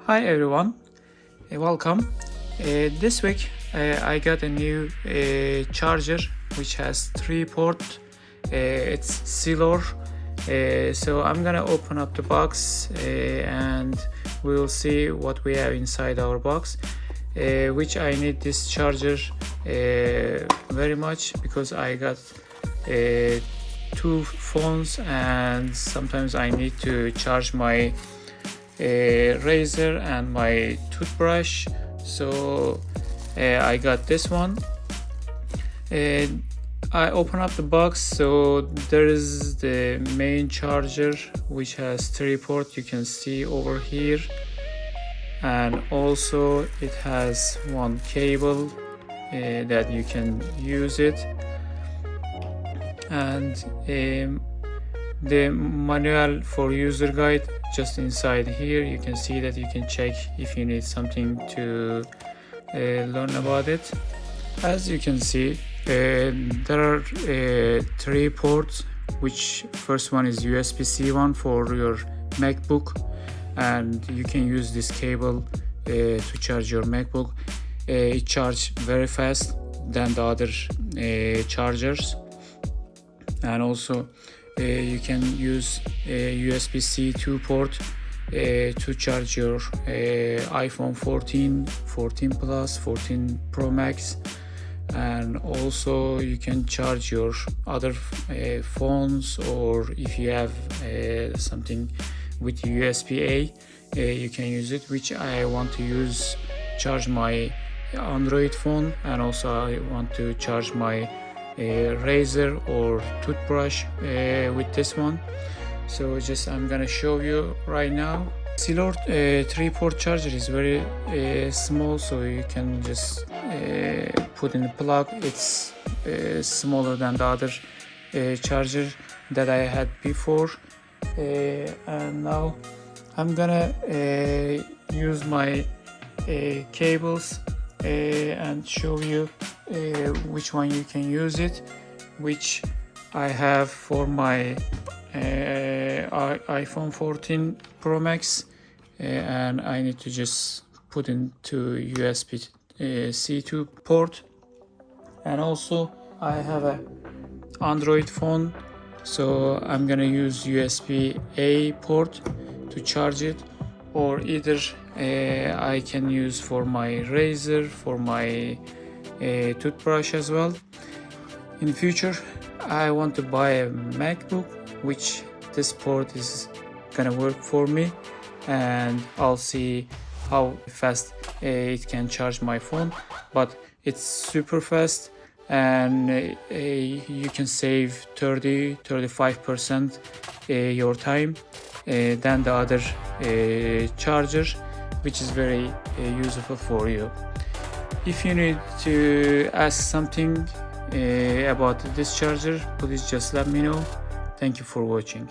Hi everyone, welcome. This week I got a new charger which has 3 ports. It's SELORE. So I'm gonna open up the box and we'll see what we have inside our box. Which I need this charger very much because I got 2 phones and sometimes I need to charge my razor and my toothbrush, so I got this one. I open up the box, so there is the main charger which has 3 ports, you can see over here, and also it has 1 cable that you can use it, and the manual for user guide just inside here. You can see that you can check if you need something to learn about it. As you can see, there are 3 ports, which first one is USB-C one for your MacBook, and you can use this cable to charge your MacBook. It charges very fast than the other chargers, and also you can use a USB-C 2 port to charge your iPhone 14, 14 Plus, 14 Pro Max, and also you can charge your other phones, or if you have something with USB-A, you can use it, which I want to charge my Android phone, and also I want to charge my razor or toothbrush with this one. So I'm gonna show you right now. SELORE 3-port charger is very small, so you can just put in the plug. It's smaller than the other charger that I had before, and now I'm gonna use my cables and show you which one you can use it, which I have for my iPhone 14 Pro Max, and I need to just put into USB-C 2 port, and also I have a Android phone, so I'm gonna use USB-A port to charge it, or either I can use for my razor, for my toothbrush as well. In future I want to buy a MacBook, which this port is gonna work for me, and I'll see how fast it can charge my phone, but it's super fast, and you can save 30-35% your time than the other charger, which is very useful for you. If you need to ask something about this charger, please just let me know. Thank you for watching.